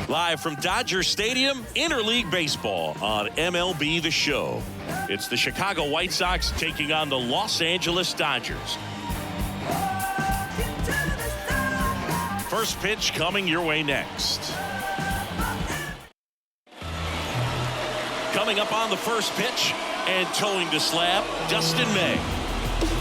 Live from Dodger Stadium, interleague baseball on MLB The Show. It's the Chicago White Sox taking on the Los Angeles Dodgers. First pitch coming your way next. Coming up on the first pitch and towing the slab, Dustin May.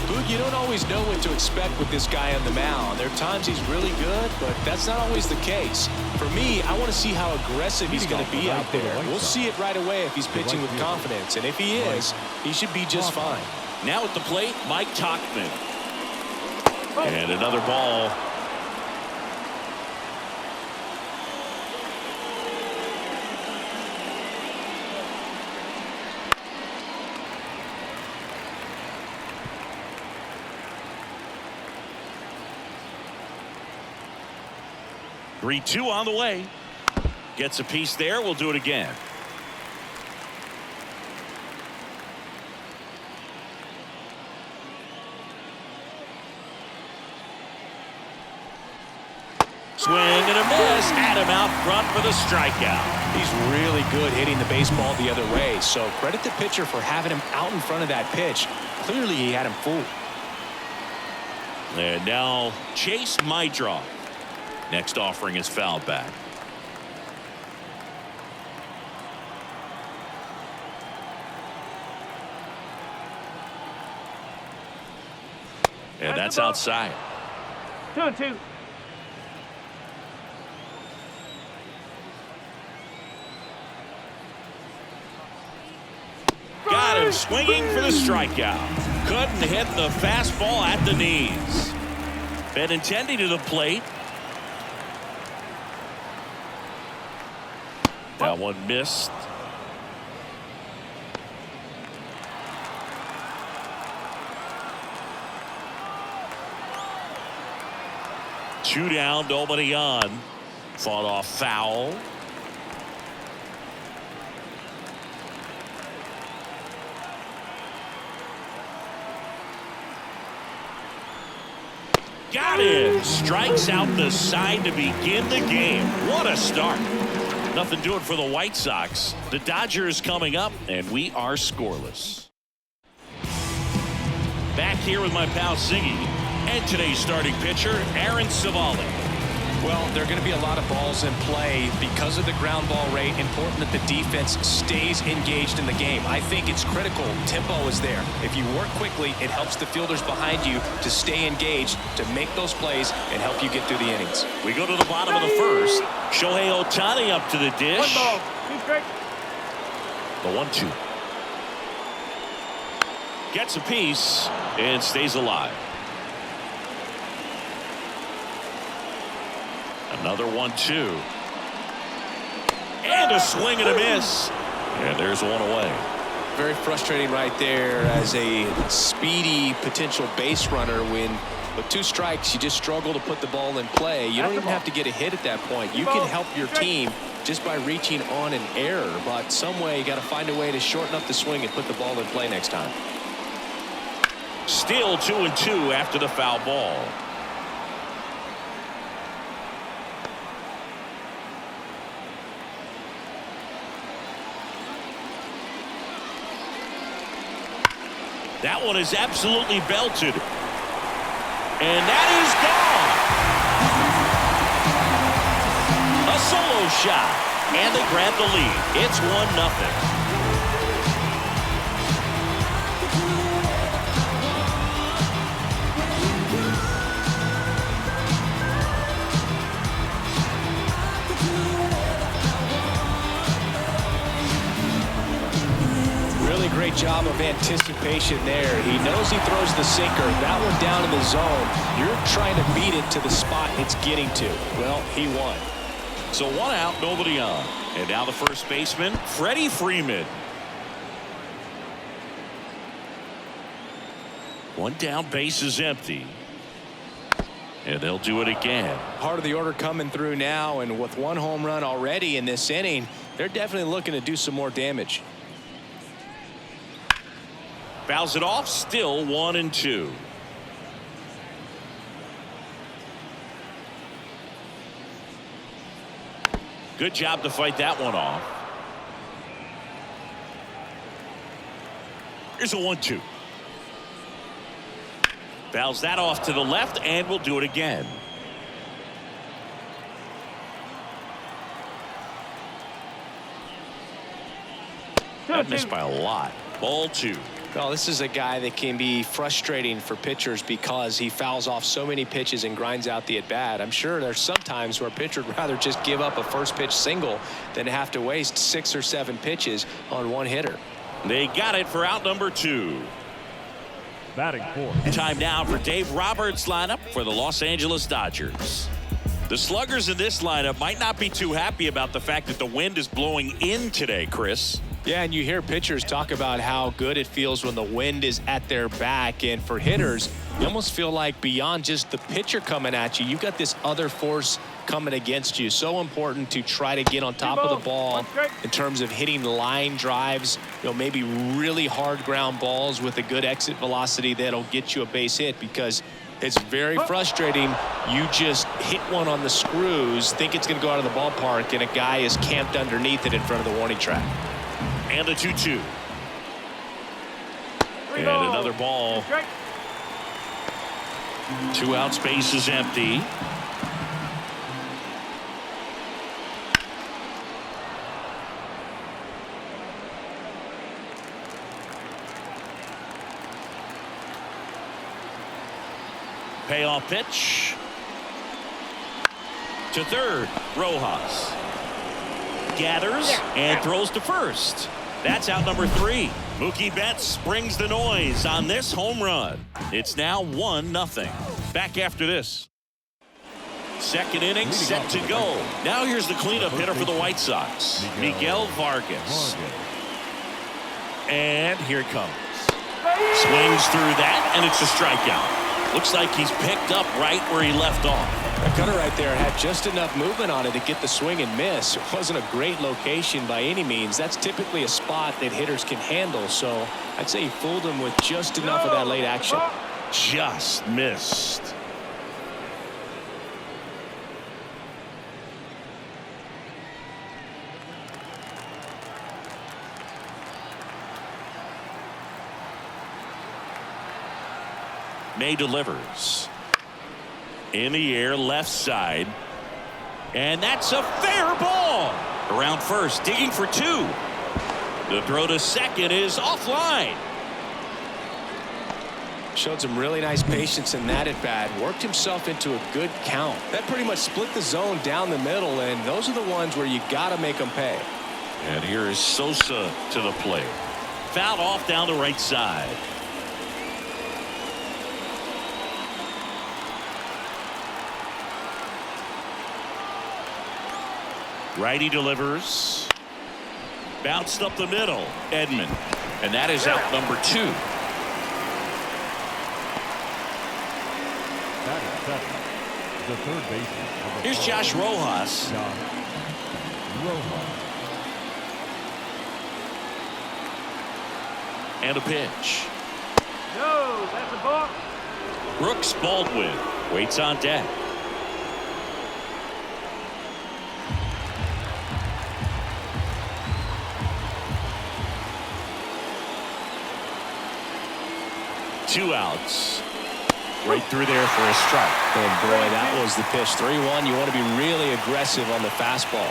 Boog, you don't always know what to expect with this guy on the mound. There are times he's really good, but that's not always the case. For me, I want to see how aggressive he's going to be out there. We'll see it right away if he's pitching with confidence. And if he is, he should be just fine. Now at the plate, Mike Tauchman. And another ball. 3-2 on the way. Gets a piece there. We'll do it again. Swing and a miss. Had him out front for the strikeout. He's really good hitting the baseball the other way. So credit the pitcher for having him out in front of that pitch. Clearly he had him fooled. And now Chase Maidra. Next offering is fouled back. And that's outside. 2-2. Got him swinging for the strikeout. Couldn't hit the fastball at the knees. Benintendi to the plate. That one missed. Two down, nobody on. Fought off foul. Got it. Strikes out the side to begin the game. What a start. Nothing doing for the White Sox. The Dodgers coming up, and we are scoreless. Back here with my pal Ziggy, and today's starting pitcher, Aaron Civale. Well, there are going to be a lot of balls in play because of the ground ball rate. Important that the defense stays engaged in the game. I think it's critical. Tempo is there. If you work quickly, it helps the fielders behind you to stay engaged, to make those plays, and help you get through the innings. We go to the bottom of the first. Shohei Ohtani up to the dish. 1 ball. 2 strikes. The 1-2. Gets a piece and stays alive. Another 1-2. And a swing and a miss. And there's one away. Very frustrating right there as a speedy potential base runner when with 2 strikes you just struggle to put the ball in play. You don't even have to get a hit at that point. You can help your team just by reaching on an error, but some way you got to find a way to shorten up the swing and put the ball in play next time. Still 2-2 after the foul ball. That one is absolutely belted. And that is gone. A solo shot. And they grab the lead. It's 1-0. Great job of anticipation there. He knows he throws the sinker. That one down in the zone. You're trying to beat it to the spot it's getting to. Well, he won. So 1 out, nobody on. And now the first baseman, Freddie Freeman. 1 down, base is empty. And they'll do it again. Part of the order coming through now, and with 1 home run already in this inning, they're definitely looking to do some more damage. Fouls it off, still 1-2. Good job to fight that one off. Here's a 1-2. Fouls that off to the left, and we'll do it again. That missed by a lot. Ball 2. Well, this is a guy that can be frustrating for pitchers because he fouls off so many pitches and grinds out the at-bat. I'm sure there's some times where a pitcher would rather just give up a first pitch single than have to waste 6 or 7 pitches on one hitter. They got it for out number 2. Batting fourth. Time now for Dave Roberts' lineup for the Los Angeles Dodgers. The sluggers in this lineup might not be too happy about the fact that the wind is blowing in today, Chris. Yeah, and you hear pitchers talk about how good it feels when the wind is at their back. And for hitters, you almost feel like beyond just the pitcher coming at you, you've got this other force coming against you. So important to try to get on top of the ball in terms of hitting line drives, maybe really hard ground balls with a good exit velocity that'll get you a base hit, because it's very frustrating. You just hit one on the screws, think it's going to go out of the ballpark, and a guy is camped underneath it in front of the warning track. And a 2-2. And another ball. 2 out, space is empty. Payoff pitch. To third, Rojas. Gathers and throws to first. That's out number 3. Mookie Betts brings the noise on this home run. It's now 1-0. Back after this. Second inning set to go. Now here's the cleanup hitter for the White Sox, Miguel Vargas. And here it comes. Swings through that, and it's a strikeout. Looks like he's picked up right where he left off. That cutter right there had just enough movement on it to get the swing and miss. It wasn't a great location by any means. That's typically a spot that hitters can handle. So I'd say he fooled him with just enough of that late action. Just missed. May delivers. In the air, left side. And that's a fair ball. Around first, digging for 2. The throw to second is offline. Showed some really nice patience in that at bat. Worked himself into a good count. That pretty much split the zone down the middle, and those are the ones where you got to make them pay. And here is Sosa to the plate. Fouled off down the right side. Righty delivers. Bounced up the middle. Edman. And that is out number 2. The third baseman. Here's Josh Rojas. And a pitch. No, that's a ball. Brooks Baldwin waits on deck. Two outs. Right through there for a strike. And boy, that was the pitch. 3-1. You want to be really aggressive on the fastball.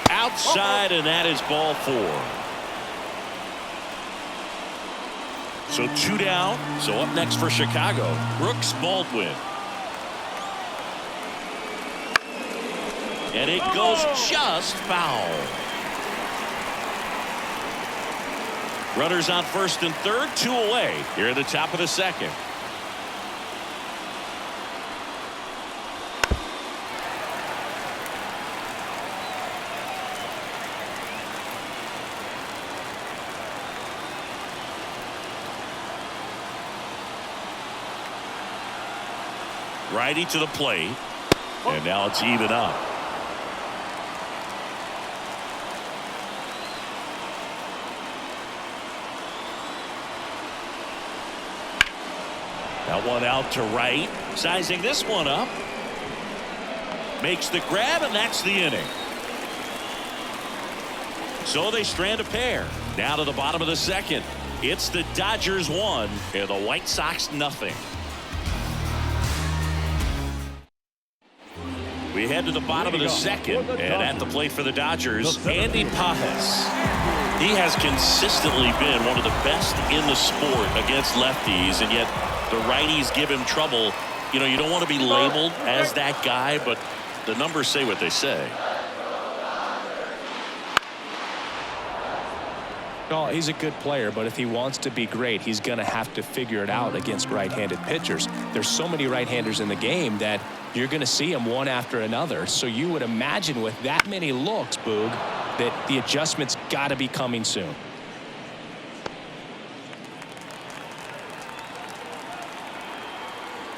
Outside, and that is ball 4. So 2 down. So up next for Chicago, Brooks Baldwin. And it goes just foul. Runners on first and third, 2 away here at the top of the second. Righty to the plate, and now it's even up. That one out to right. Sizing this one up. Makes the grab, and that's the inning. So they strand a pair. Now to the bottom of the second. It's the Dodgers 1 and the White Sox nothing. We head to the bottom of the second, and at the plate for the Dodgers, Andy Pajes. He has consistently been one of the best in the sport against lefties, and yet the righties give him trouble. You know, you don't want to be labeled as that guy, but the numbers say what they say. Well, he's a good player, but if he wants to be great, he's going to have to figure it out against right-handed pitchers. There's so many right-handers in the game that you're going to see them one after another. So you would imagine with that many looks, Boog, that the adjustment's got to be coming soon.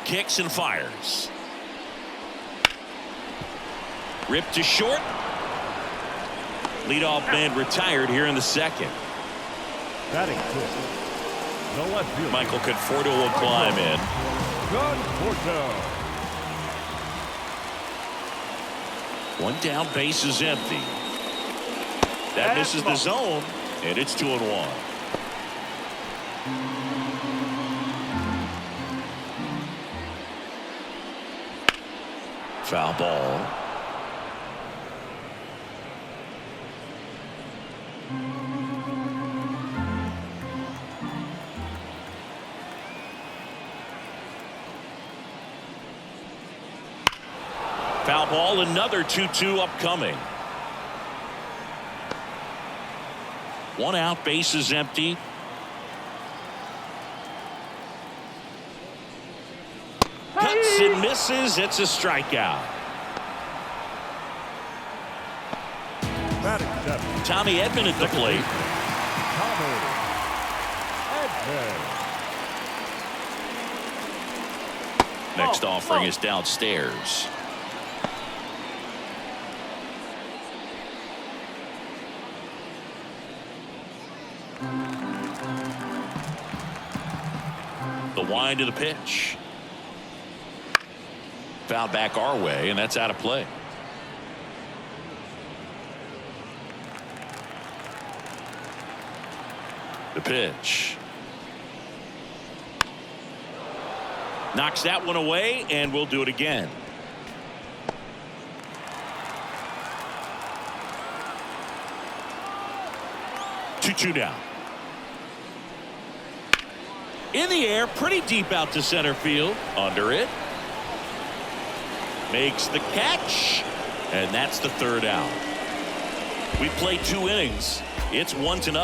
Kicks and fires. Ripped to short. Leadoff man retired here in the second. Batting fifth. The left fielder. Michael Conforto will climb in. Conforto. One down, base is empty. That misses the zone, and it's 2-1. Foul ball. Foul ball, another 2-2 upcoming. One out, base is empty. Cuts and misses. It's a strikeout. Batting seventh. Tommy Edman at the plate. Tommy Edman. Next offering is downstairs. The wind of the pitch. Foul back our way, and that's out of play. The pitch. Knocks that one away, and we'll do it again. Two down. In the air, pretty deep out to center field. Under it. Makes the catch, and that's the third out. We played 2 innings. It's 1-0.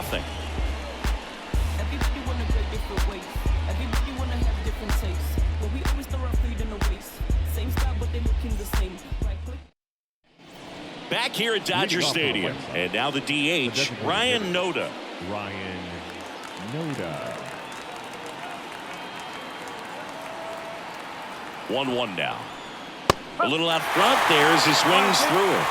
Everybody wanna go different ways. Everybody wanna have different tastes. But we always throw our feet in the waist. Same style, but they looking the same. Right click. Back here at Dodger Stadium, and now the DH, Ryan Noda. Ryan Noda. 1-1 now. A little out front there as he swings through it.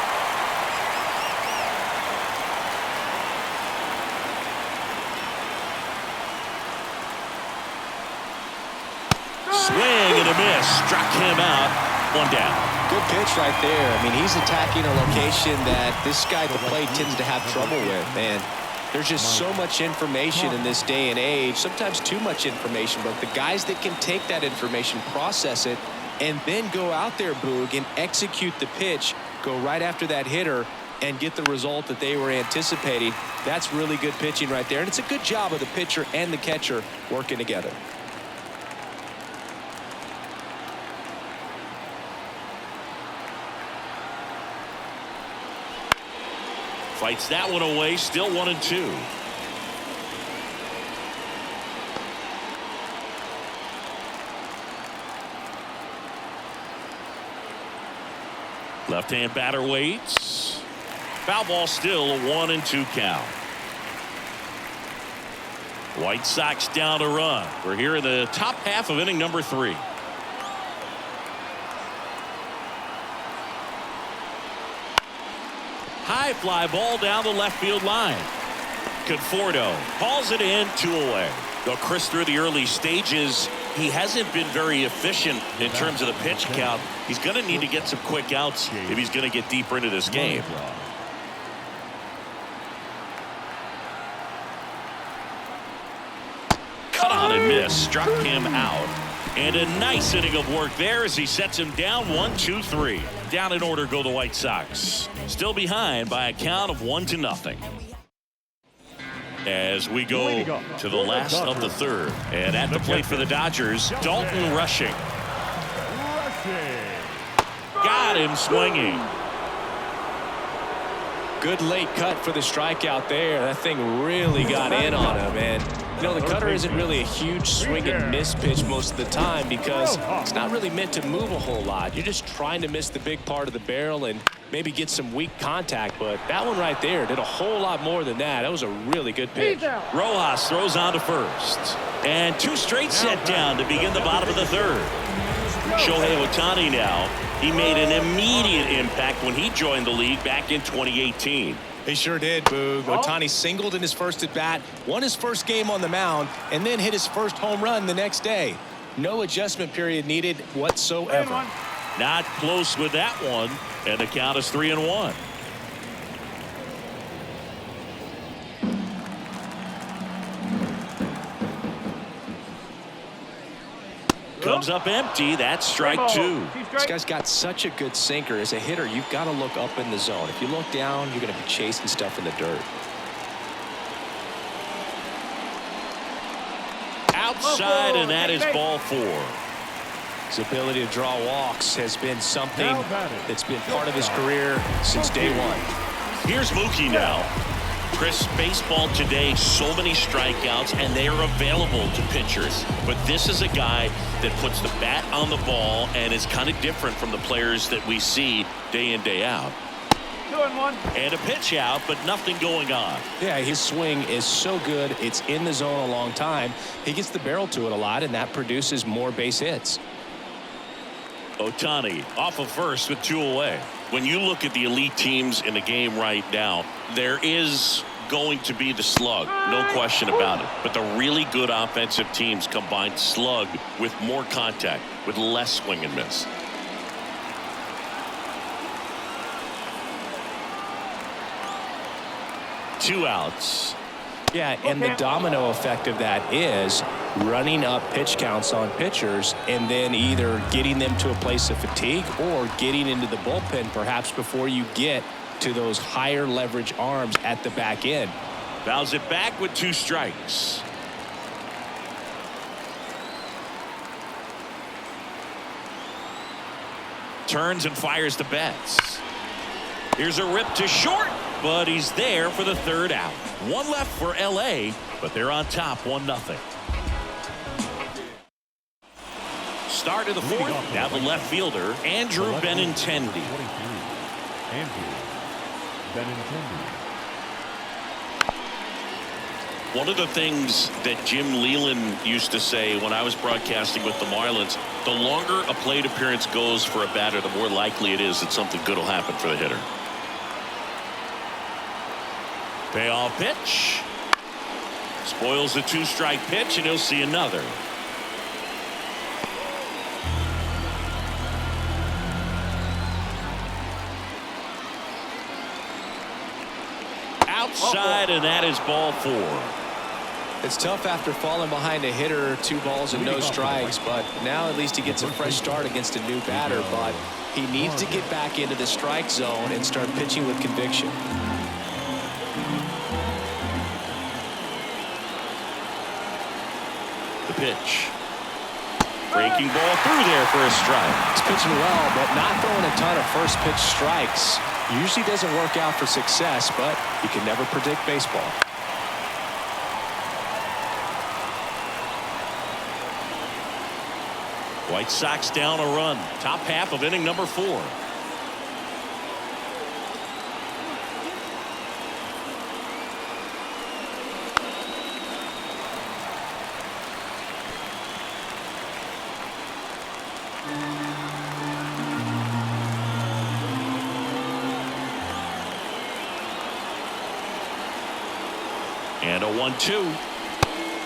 Swing and a miss. Struck him out. 1 down. Good pitch right there. I mean, he's attacking a location that this guy at the plate tends to have trouble with. And there's just so much information in this day and age, sometimes too much information, but the guys that can take that information, process it, and then go out there, Boog, and execute the pitch, go right after that hitter, and get the result that they were anticipating. That's really good pitching right there, and it's a good job of the pitcher and the catcher working together. Fights that one away, still 1-2. Left-hand batter waits. Foul ball, still a 1-2 count. White Sox down a run. We're here in the top half of inning number 3. High fly ball down the left field line. Conforto hauls it in, 2 away. They'll crisp through the early stages he hasn't been very efficient in terms of the pitch count. He's going to need to get some quick outs if he's going to get deeper into this game. Cut on and miss. Struck him out. And a nice inning of work there as he sets him down 1-2-3. Down in order go the White Sox. Still behind by a count of 1-0. As we go to the last of the third. And at the plate for the Dodgers, Dalton rushing. Got him swinging. Good late cut for the strikeout there. That thing really got in on him. And, you know, the cutter isn't really a huge swing and miss pitch most of the time because it's not really meant to move a whole lot. You're just trying to miss the big part of the barrel and maybe get some weak contact. But that one right there did a whole lot more than that. That was a really good pitch. Rojas throws on to first. And 2 straight set down to begin the bottom of the third. Shohei Ohtani now. He made an immediate impact when he joined the league back in 2018. He sure did, Boog. Ohtani singled in his first at-bat, won his first game on the mound, and then hit his first home run the next day. No adjustment period needed whatsoever. Not close with that one, and the count is 3-1. Comes up empty. That's strike 2. This guy's got such a good sinker. As a hitter, you've got to look up in the zone. If you look down, you're going to be chasing stuff in the dirt. Outside, and that is ball 4. His ability to draw walks has been something that's been part of his career since day one. Here's Mookie now. Chris, baseball today, so many strikeouts, and they are available to pitchers. But this is a guy that puts the bat on the ball and is kind of different from the players that we see day in, day out. 2-1. And a pitch out, but nothing going on. Yeah, his swing is so good. It's in the zone a long time. He gets the barrel to it a lot, and that produces more base hits. Ohtani off of first with 2 away. When you look at the elite teams in the game right now, there is going to be the slug, no question about it. But the really good offensive teams combine slug with more contact, with less swing and miss. Two outs. Yeah, and the domino effect of that is running up pitch counts on pitchers and then either getting them to a place of fatigue or getting into the bullpen perhaps before you get to those higher leverage arms at the back end. Fouls it back with 2 strikes. Turns and fires the Betts. Here's a rip to short, but he's there for the 3rd out. 1 left for LA, but they're on top 1-0. Start of the 4th. Now the left fielder, Andrew Benintendi. Andrew Benintendi. One of the things that Jim Leland used to say when I was broadcasting with the Marlins, the longer a plate appearance goes for a batter, the more likely it is that something good will happen for the hitter. Payoff pitch. Spoils the 2-strike pitch, and he'll see another. Outside, and that is ball 4. It's tough after falling behind a hitter, 2 balls and no strikes, but now at least he gets a fresh start against a new batter. But he needs to get back into the strike zone and start pitching with conviction. The pitch. Breaking ball through there for a strike. He's pitching well, but not throwing a ton of first pitch strikes. Usually doesn't work out for success, but you can never predict baseball. White Sox down a run. Top half of inning number 4. And a 1-2.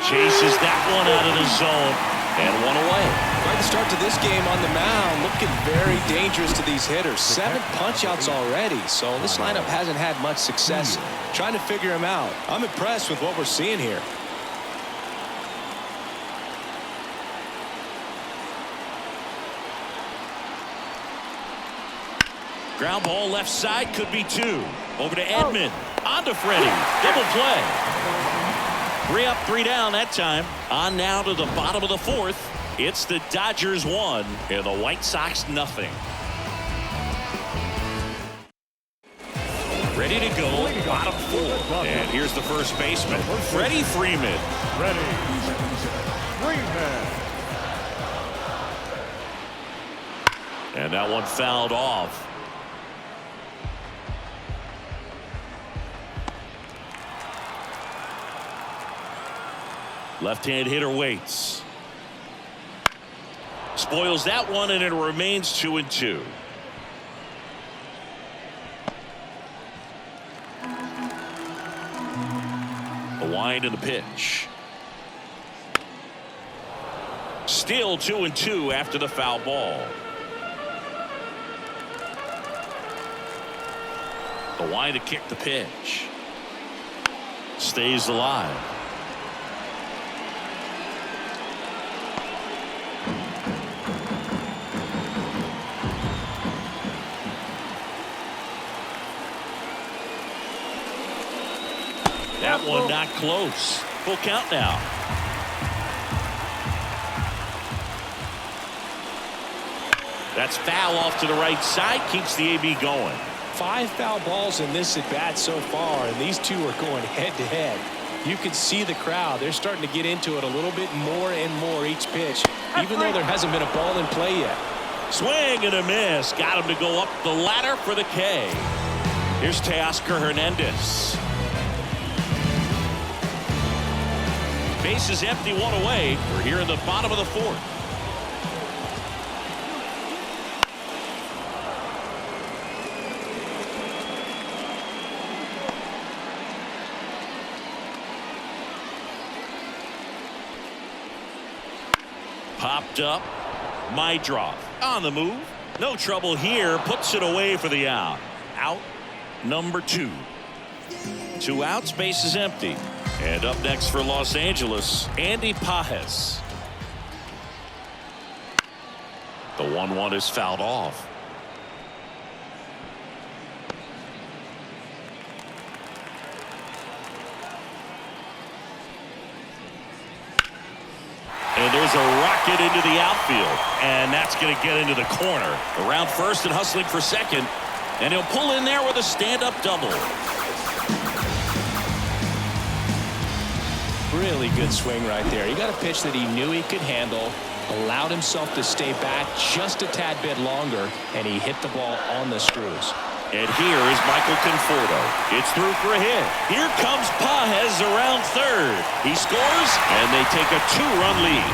Chases that one out of the zone. And one away. Quite the start to this game on the mound. Looking very dangerous to these hitters. 7 punch-outs already. So this lineup hasn't had much success trying to figure him out. I'm impressed with what we're seeing here. Ground ball left side, could be 2. Over to Edman. On to Freddie. Double play. 3 up, 3 down that time. On now to the bottom of the 4th. It's the Dodgers 1 and the White Sox nothing. Ready to go, bottom 4. And here's the first baseman, Freddie Freeman. Freddie Freeman. And that one fouled off. Left-hand hitter waits. Spoils that one, and it remains 2-2. A wind in the pitch. Still 2-2 after the foul ball. The wind to kick the pitch. Stays alive. That one not close. Full count now. That's foul off to the right side. Keeps the AB going. 5 foul balls in this at bat so far, and these two are going head to head. You can see the crowd. They're starting to get into it a little bit more and more each pitch, even though there hasn't been a ball in play yet. Swing and a miss. Got him to go up the ladder for the K. Here's Teoscar Hernandez. Base is empty, 1 away. We're here in the bottom of the 4th. Popped up. Mydroff on the move. No trouble here. Puts it away for the out. Out number 2. 2 outs. Base is empty. And up next for Los Angeles, Andy Pages. The 1-1 is fouled off. And there's a rocket into the outfield, and that's going to get into the corner. Around first and hustling for second, and he'll pull in there with a stand-up double. Really good swing right there. He got a pitch that he knew he could handle, allowed himself to stay back just a tad bit longer, and he hit the ball on the screws. And here is Michael Conforto. It's through for a hit. Here comes Pages around third. He scores, and they take a 2-run lead.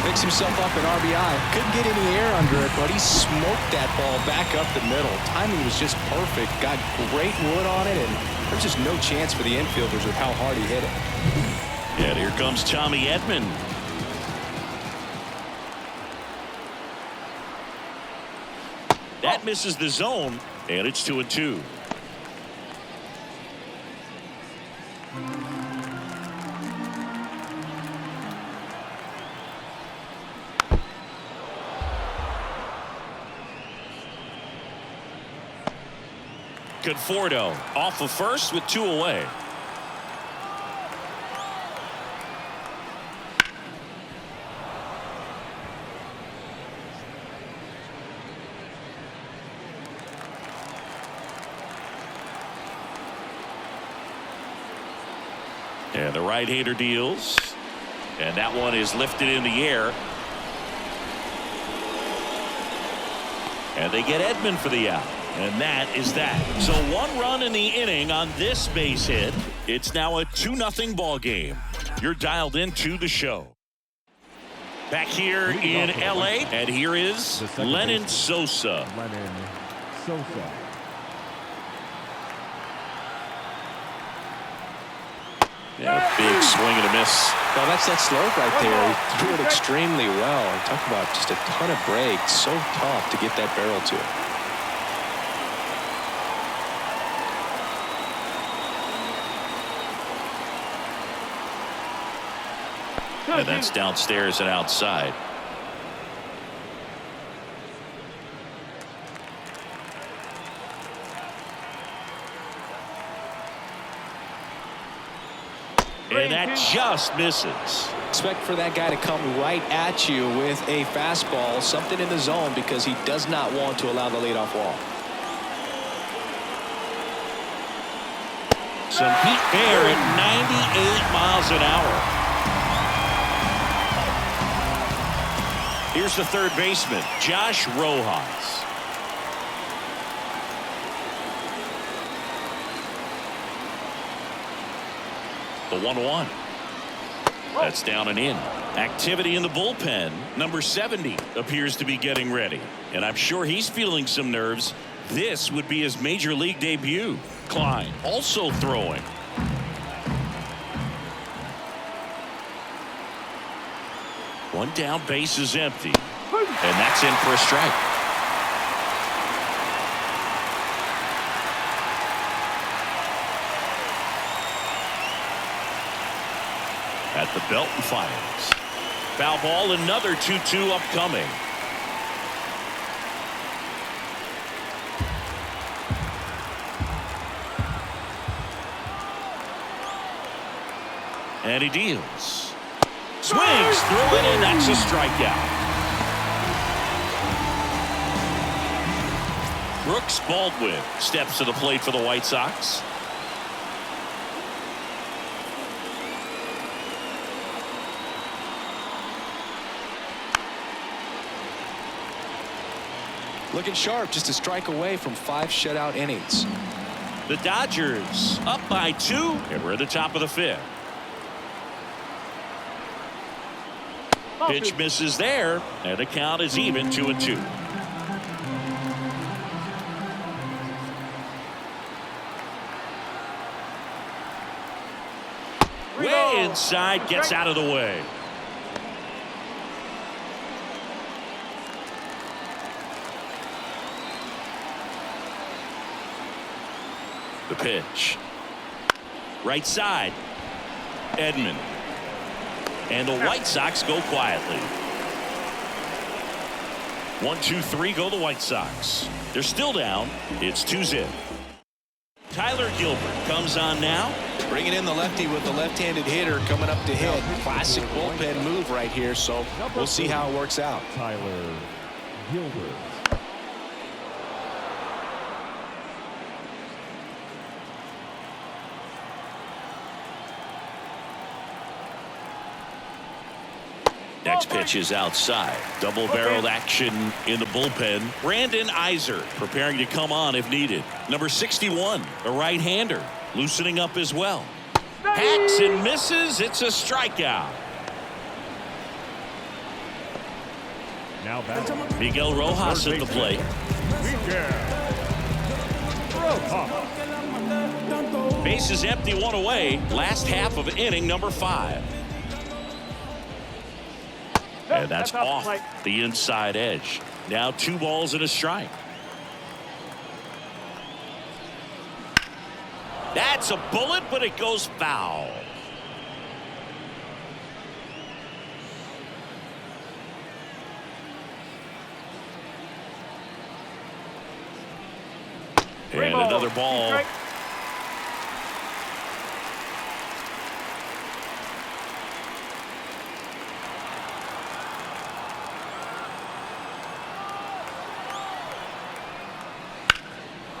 Picks himself up an RBI. Couldn't get any air under it, but he smoked that ball back up the middle. Timing was just perfect. Got great wood on it, and there's just no chance for the infielders with how hard he hit it. And here comes Tommy Edman. That misses the zone, and it's 2-2. Conforto off of first with 2 away. And the right-hander deals. And that one is lifted in the air. And they get Edman for the out. And that is that. So 1 run in the inning on this base hit. It's now a 2-0 ball game. You're dialed into the show. Back here in LA, and here is Lenyn Sosa. Lenyn Sosa. Yeah, big swing and a miss Well, that's that slope right there. He threw it extremely well. And talk about just a ton of break. So tough to get that barrel to. And that's downstairs and outside. And that just misses. Expect for that guy to come right at you with a fastball, something in the zone, because he does not want to allow the leadoff walk. Some heat there at 98 miles an hour. Here's the third baseman, Josh Rojas. The 1-1. That's down and in. Activity in the bullpen. Number 70 appears to be getting ready. And I'm sure he's feeling some nerves. This would be his major league debut. Klein also throwing. One down, base is empty. And that's in for a strike. At the belt and fires. Foul ball, another 2-2 upcoming. And he deals. Swings through it, and that's a strikeout. Brooks Baldwin steps to the plate for the White Sox. Looking sharp, just a strike away from 5 shutout innings. The Dodgers up by 2, and we're at the top of the 5th. Pitch misses there, and the count is even 2-2. Way inside, gets out of the way. The pitch. Right side. Edman. And the White Sox go quietly. 1-2-3 go the White Sox. They're still down. It's 2-0. Tyler Gilbert comes on now. Bringing in the lefty with the left-handed hitter coming up to hit. Classic bullpen move right here, so we'll see how it works out. Tyler Gilbert. Next pitch is outside. Double-barreled action in the bullpen. Brandon Iser preparing to come on if needed. Number 61, a right-hander, loosening up as well. Hacks and misses. It's a strikeout. Now back. Miguel Rojas at the plate. Base is empty, 1 away. Last half of inning number 5. And that's off the inside edge. Now 2 balls and a strike. That's a bullet, but it goes foul. And another ball.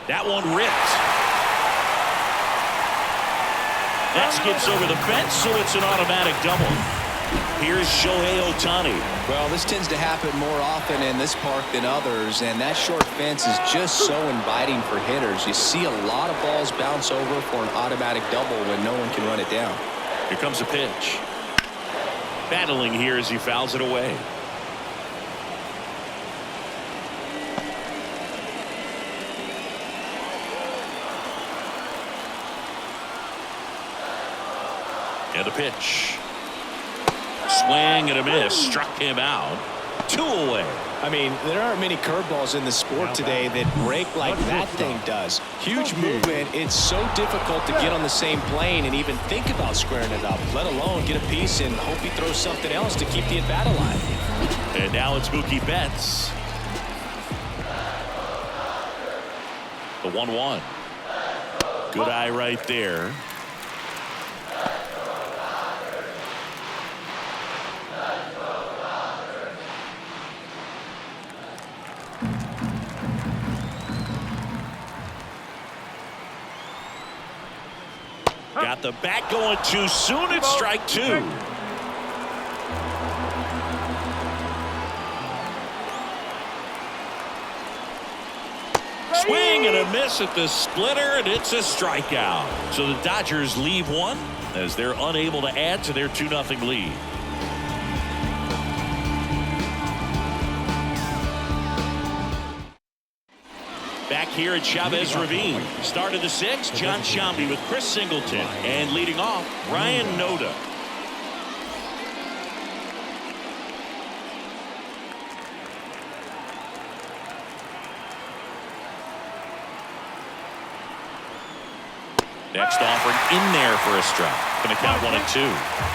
That one ripped. That skips over the fence, so it's an automatic double. Here's Shohei Ohtani. Well, this tends to happen more often in this park than others, and that short fence is just so inviting for hitters. You see a lot of balls bounce over for an automatic double when no one can run it down. Here comes a pitch. Battling here as he fouls it away. And the pitch. Swing and a miss. Struck him out. 2 away. I mean, there aren't many curveballs in the sport today that break like that thing does. Huge movement. It's so difficult to get on the same plane and even think about squaring it up, let alone get a piece and hope he throws something else to keep the at-bat alive. And now it's Mookie Betts. The 1-1. Good eye right there. Got the bat going too soon. It's strike 2. Swing and a miss at the splitter, and it's a strikeout. So the Dodgers leave one as they're unable to add to their 2-0 lead. Back here at Chavez Ravine. Start of the 6th, John Sciambi with Chris Singleton. And leading off, Ryan Noda. Next offering in there for a strike. Going to count 1-2.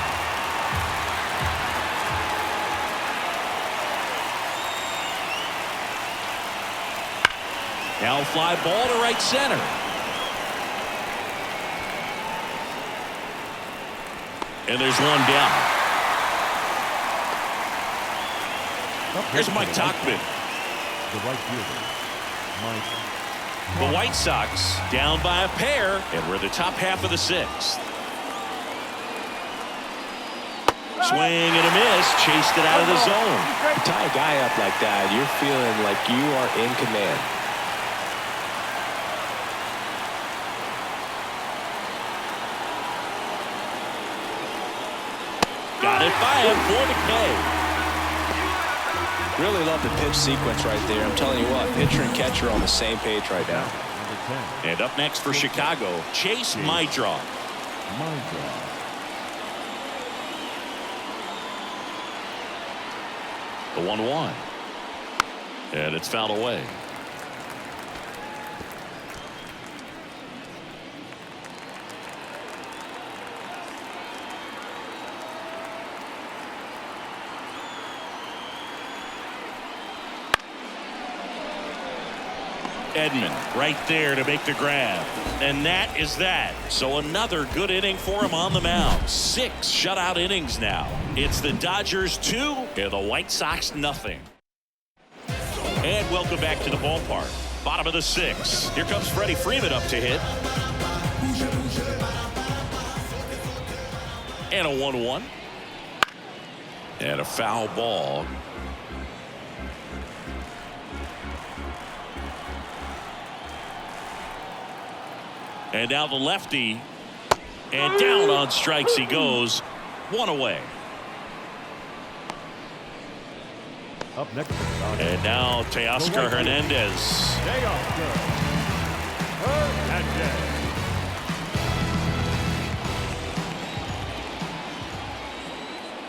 Now fly ball to right center. And there's one down. Here's Mike Tauchman. The right fielder, Mike. The White Sox down by a pair, and we're the top half of the 6th. Swing and a miss, chased it out of the zone. You tie a guy up like that, you're feeling like you are in command. Got it by him for the K. Really love the pitch sequence right there. I'm telling you what, pitcher and catcher are on the same page right now. And up next for Chicago, Chase Maedroff. The 1-1. And it's fouled away. Edman right there to make the grab. And that is that. So another good inning for him on the mound. 6 shutout innings now. It's the Dodgers 2 and the White Sox nothing. And welcome back to the ballpark. Bottom of the 6th. Here comes Freddie Freeman up to hit. And a 1-1. And a foul ball. And now the lefty. And down on strikes he goes. 1 away. Up next. And now Teoscar Hernandez.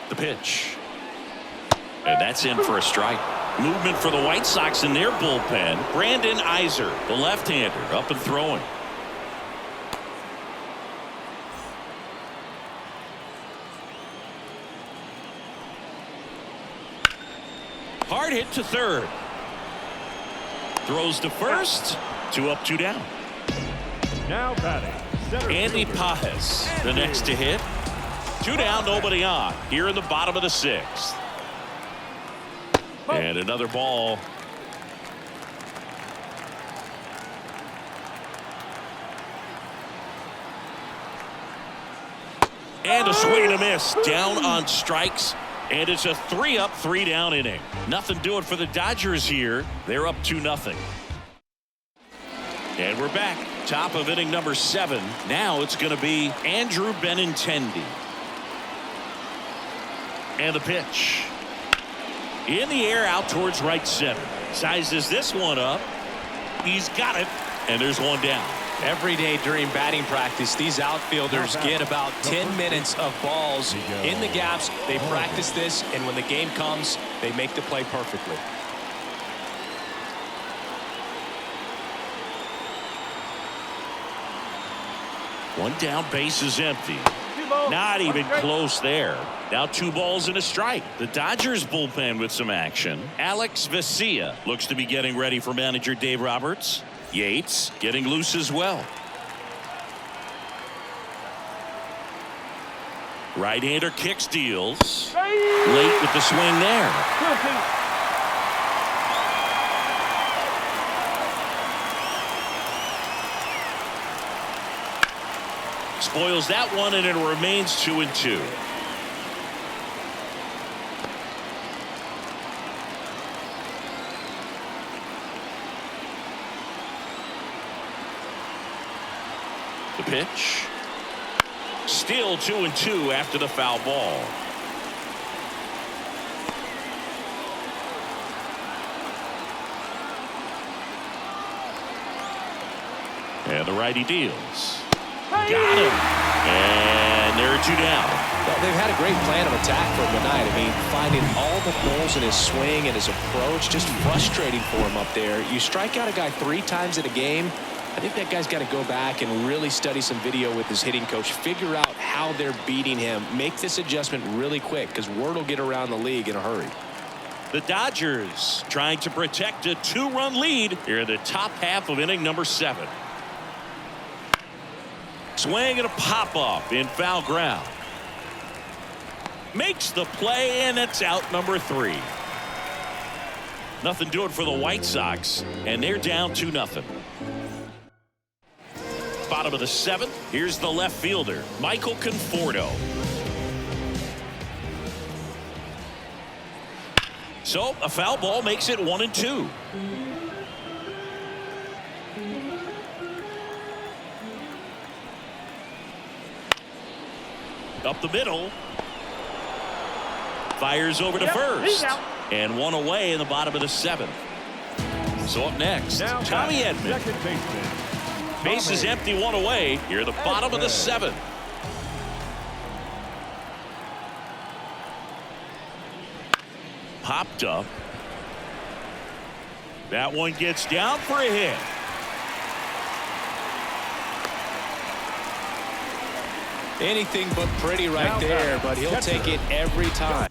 The pitch. And that's in for a strike. Movement for the White Sox in their bullpen. Brandon Iser, the left-hander, up and throwing. Hard hit to third. Throws to first. 2 up, 2 down. Now batting. Andy Pajes, the next to hit. 2 down, nobody on. Here in the bottom of the 6th. And another ball. And a swing and a miss. Down on strikes. And it's a 3 up, 3 down inning. Nothing doing for the Dodgers here. They're up 2-0. And we're back. Top of inning number 7. Now it's going to be Andrew Benintendi. And the pitch. In the air out towards right center. Sizes this one up. He's got it. And there's one down. Every day during batting practice, these outfielders get about 10 minutes of balls in the gaps. They practice this, and when the game comes, they make the play perfectly. One down, base is empty. Not even close there. Now 2 balls and a strike. The Dodgers bullpen with some action. Alex Vesia looks to be getting ready for manager Dave Roberts. Yates getting loose as well. Right-hander kicks, deals. Late with the swing there. Spoils that one, and it remains 2-2. The pitch. Still 2-2 after the foul ball. And the righty deals. Got him. And there are 2 down. Well, they've had a great plan of attack for him tonight. I mean, finding all the holes in his swing and his approach, just frustrating for him up there. You strike out a guy 3 times in a game, I think that guy's got to go back and really study some video with his hitting coach, figure out how they're beating him, make this adjustment really quick, because word will get around the league in a hurry. The Dodgers trying to protect a 2-run lead here in the top half of inning number 7. Swing and a pop-up in foul ground. Makes the play, and it's out number 3. Nothing doing for the White Sox, and they're down 2-0. Bottom of the 7th. Here's the left fielder, Michael Conforto. So a foul ball makes it 1-2. Up the middle. Fires over to first. And 1 away in the bottom of the 7th. So up next, Tommy Edman. Second baseman. Base is empty, 1 away. Here at the bottom of the 7th. Popped up. That one gets down for a hit. Anything but pretty right there, but he'll take it every time.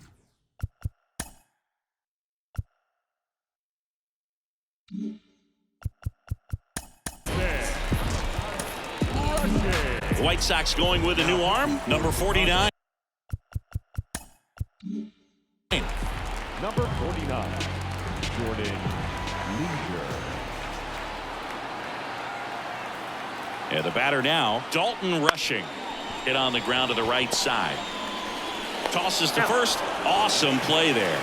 White Sox going with a new arm, number 49. Number 49, Jordan Leisure. And the batter now, Dalton Rushing. Hit on the ground to the right side. Tosses to first. Awesome play there.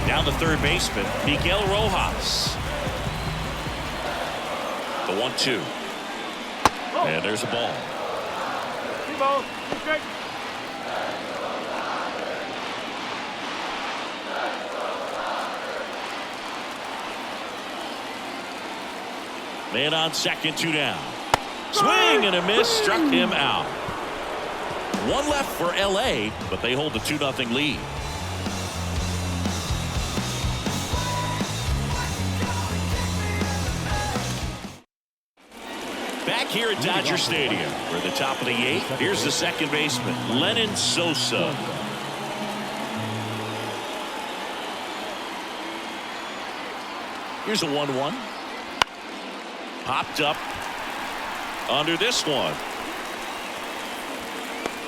Down the third baseman, Miguel Rojas. The 1-2. And there's a ball. Man on second, 2 down. Swing and a miss, struck him out. 1 left for LA, but they hold the 2-0 lead. Back here at Dodger Stadium, we're at the top of the 8th. Here's the second baseman, Lenyn Sosa. Here's a 1-1. Popped up under this one.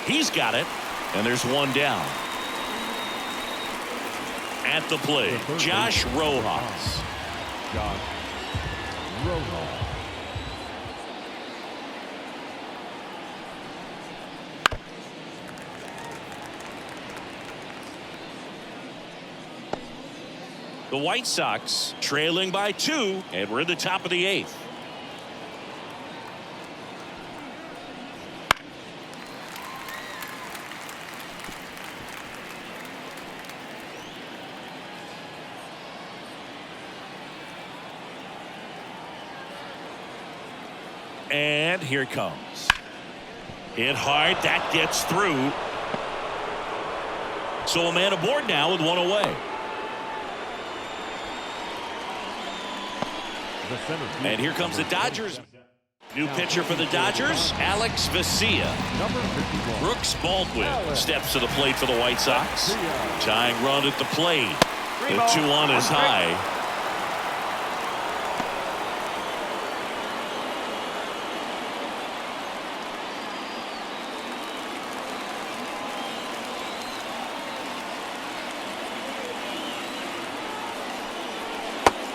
He's got it, and there's 1 down. At the plate, Josh Rojas. Josh Rojas. The White Sox trailing by 2, and we're in the top of the 8th. And here it comes. Hit hard. That gets through. So a man aboard now with one away. And here comes the Dodgers. New pitcher for the Dodgers, Alex Vesia. Brooks Baldwin steps to the plate for the White Sox. Tying run at the plate. The 2-1 is high.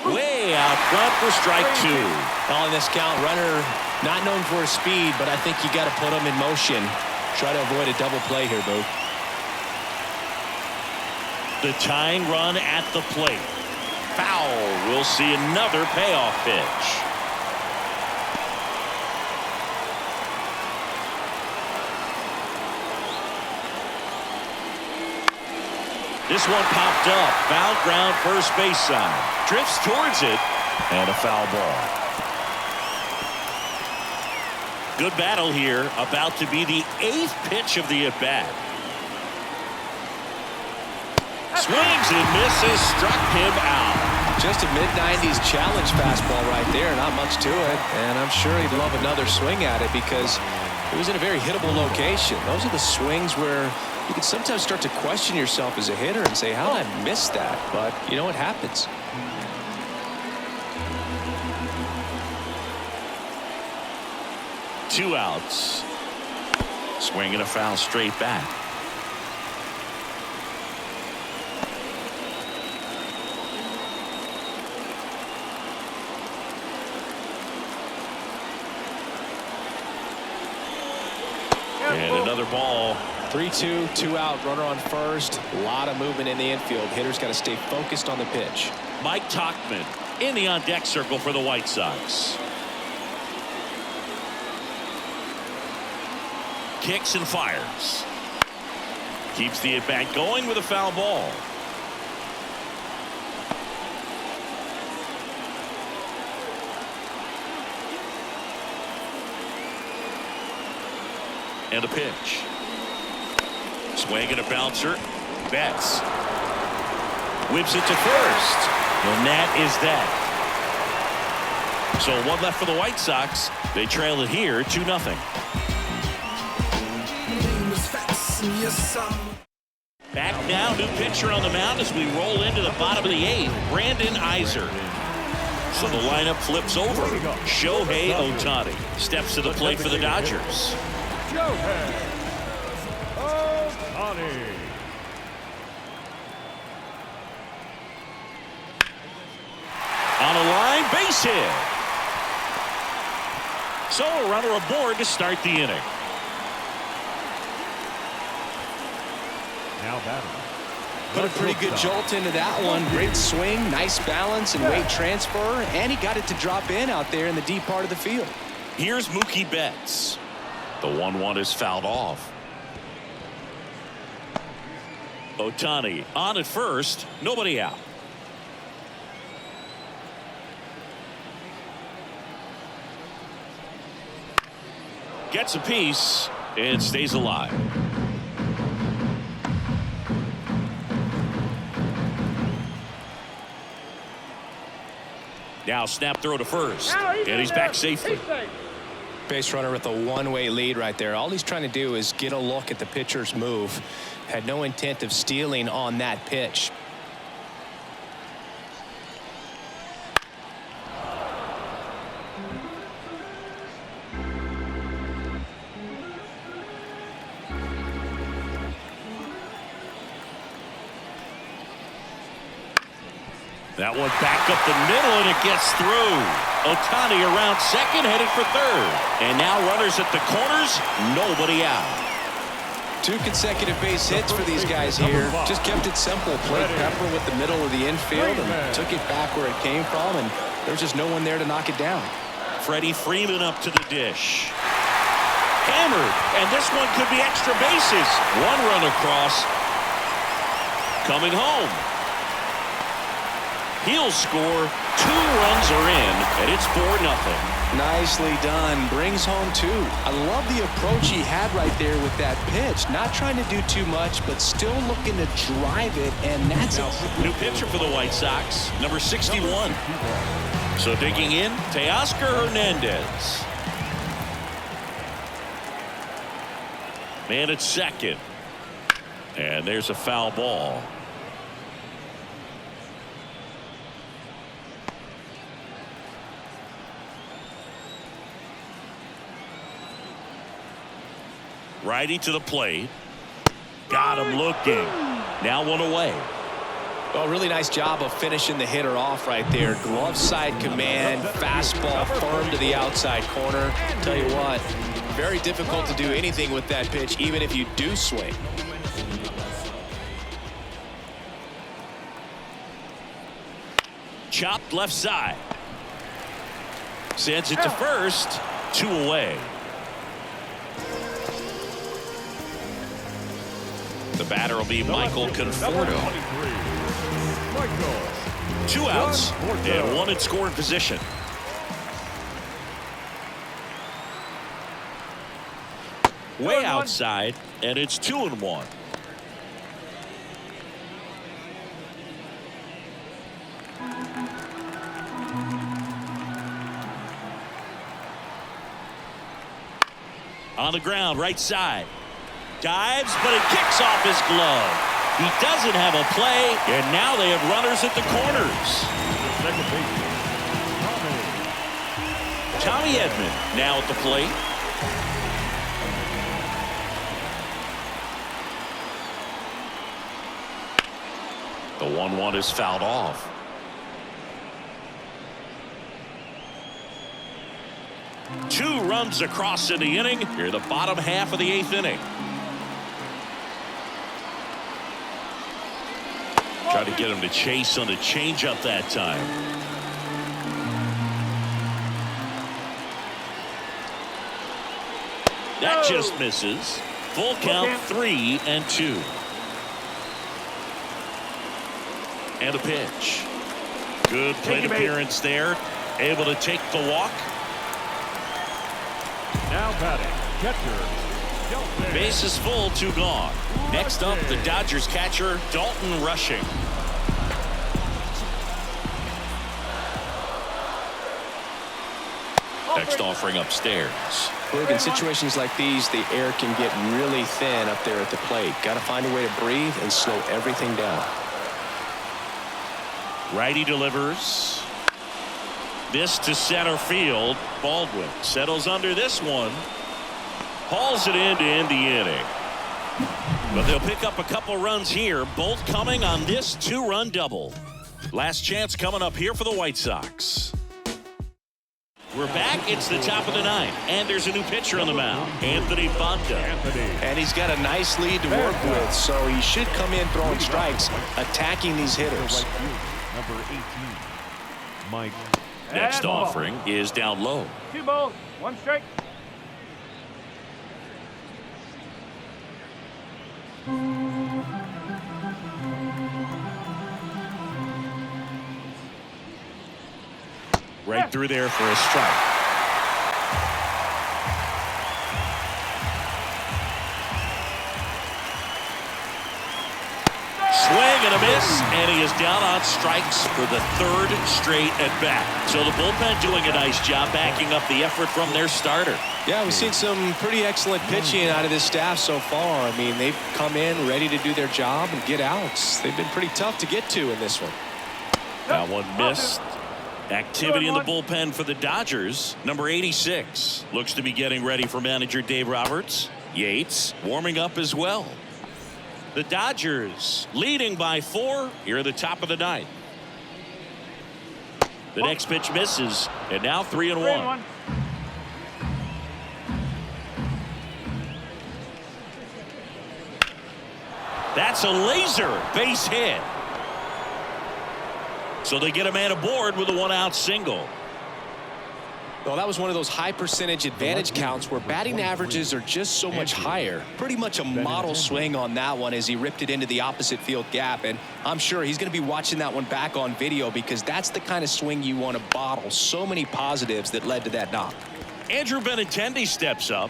Way out front for strike 2. Calling this count, runner not known for his speed, but I think you got to put him in motion. Try to avoid a double play here, Boo. The tying run at the plate. Foul. We'll see another payoff pitch. This one popped up. Foul ground first base side. Drifts towards it. And a foul ball. Good battle here. About to be the 8th pitch of the at-bat. Swings and misses. Struck him out. Just a mid-90s challenge fastball right there. Not much to it. And I'm sure he'd love another swing at it because it was in a very hittable location. Those are the swings where you can sometimes start to question yourself as a hitter and say, how did I miss that? But you know what happens. Two outs. Swing and a foul straight back. And another ball. 3-2, 2 out, runner on first. A lot of movement in the infield. Hitter's got to stay focused on the pitch. Mike Tauchman in the on-deck circle for the White Sox. Kicks and fires. Keeps the at-bat going with a foul ball. And a pitch. Swing and a bouncer. Betts whips it to first. And that is that. So one left for the White Sox. They trail it here 2-0. Back now, new pitcher on the mound as we roll into the bottom of the 8th. Brandon Iser. So the lineup flips over. Shohei Ohtani steps to the plate for the Dodgers. Shohei Ohtani. On a line, base hit. So a runner aboard to start the inning. Now batting. Put a pretty good jolt into that one. Great swing, nice balance and weight transfer, and he got it to drop in out there in the deep part of the field. Here's Mookie Betts. The 1-1 is fouled off. Ohtani on at first, nobody out. Gets a piece and stays alive. Now snap throw to first, and he's back safely. Base runner with a one-way lead right there. All he's trying to do is get a look at the pitcher's move. Had no intent of stealing on that pitch. That one back up the middle, and it gets through. Ohtani around second, headed for third. And now runners at the corners, nobody out. 2 consecutive base hits for these guys here. Just kept it simple. Played pepper with the middle of the infield and took it back where it came from, and there's just no one there to knock it down. Freddie Freeman up to the dish. Hammered, and this one could be extra bases. One run across. Coming home. He'll score. 2 runs are in, and it's 4-0. Nicely done. Brings home 2. I love the approach he had right there with that pitch. Not trying to do too much, but still looking to drive it, and that's it. New pitcher for the White Sox, number 61. So digging in, Teoscar Hernandez. Man at second. And there's a foul ball. Righty to the plate. Got him looking. Now 1 away. Well, really nice job of finishing the hitter off right there. Glove side command, fastball firm to the outside corner. Tell you what, very difficult to do anything with that pitch, even if you do swing. Chopped left side. Sends it to first. 2 away. The batter will be Michael Conforto. 2 outs and 1 in scoring position. Way outside, and it's 2-1. On the ground, right side. Dives, but it kicks off his glove. He doesn't have a play, and now they have runners at the corners. Tommy Edman now at the plate. The 1-1 is fouled off. Two runs across in the inning. Here, the bottom half of the 8th inning. Try to get him to chase on the changeup that time. That just misses. Full count, 3-2. And a pitch. Good plate appearance there. Able to take the walk. Now batting, catcher, Dalton. Bases full, 2 gone. Next up, the Dodgers catcher, Dalton Rushing. Next offering upstairs. Look, in situations like these, the air can get really thin up there at the plate. Got to find a way to breathe and slow everything down. Righty delivers. This to center field. Baldwin settles under this one. Hauls it in to end the inning. But they'll pick up a couple runs here, both coming on this 2-run double. Last chance coming up here for the White Sox. We're back. It's the top of the 9th, and there's a new pitcher on the mound, Anthony Banda. And he's got a nice lead to work with, so he should come in throwing strikes, attacking these hitters. Number 18, Mike. Next offering is down low. 2 balls, 1 strike. Right through there for a strike. Swing and a miss, and he is down on strikes for the 3rd straight at bat. So the bullpen doing a nice job backing up the effort from their starter. Yeah, we've seen some pretty excellent pitching out of this staff so far. I mean, they've come in ready to do their job and get outs. They've been pretty tough to get to in this one. That one missed. Activity in the bullpen for the Dodgers. Number 86 looks to be getting ready for manager Dave Roberts. Yates warming up as well. The Dodgers leading by 4 here at the top of the 9th. The next pitch misses, and now 3-1. That's a laser base hit. So they get a man aboard with a 1-out single. Well, that was one of those high percentage advantage counts where batting averages are just so much higher. Pretty much a model swing on that one as he ripped it into the opposite field gap. And I'm sure he's going to be watching that one back on video because that's the kind of swing you want to bottle. So many positives that led to that knock. Andrew Benintendi steps up.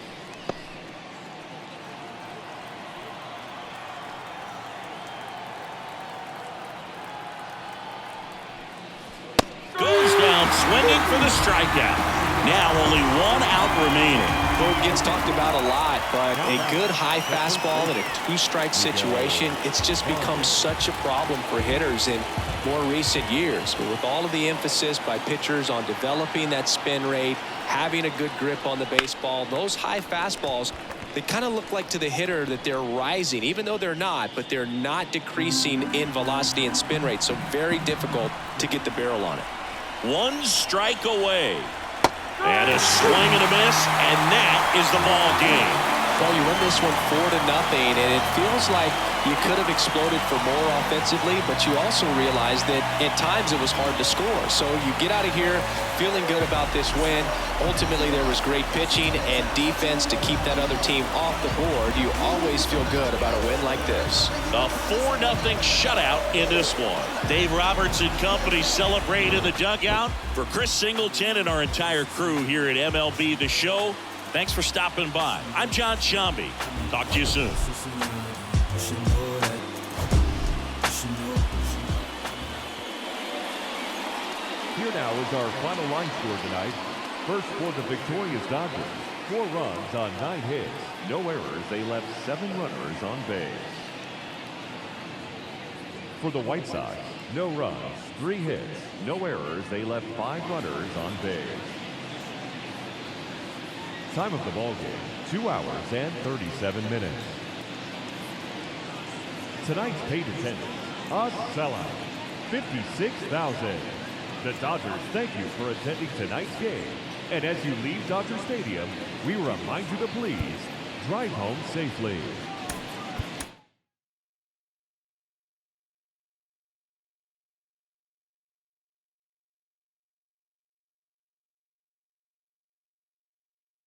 Goes down swinging for the strikeout. Now only one out remaining. Well, it gets talked about a lot, but a good high fastball in a two-strike situation, it's just become such a problem for hitters in more recent years. But with all of the emphasis by pitchers on developing that spin rate, having a good grip on the baseball, those high fastballs, they kind of look like to the hitter that they're rising, even though they're not, but they're not decreasing in velocity and spin rate. So very difficult to get the barrel on it. One strike away. And a swing and a miss, and that is the ball game. Well, you win this one 4-0, and it feels like you could have exploded for more offensively, but you also realize that at times it was hard to score. So you get out of here feeling good about this win. Ultimately, there was great pitching and defense to keep that other team off the board. You always feel good about a win like this. A 4-0 shutout in this one. Dave Roberts and company celebrate in the dugout. For Chris Singleton and our entire crew here at MLB The Show, thanks for stopping by. I'm John Shambi. Talk to you soon. Here now is our final line score tonight. First for the victorious Dodgers. 4 runs on 9 hits. No errors. They left 7 runners on base. For the White Sox, no runs, 3 hits. No errors. They left 5 runners on base. Time of the ball game, 2 hours and 37 minutes. Tonight's paid attendance, a sellout, 56,000. The Dodgers thank you for attending tonight's game. And as you leave Dodger Stadium, we remind you to please drive home safely.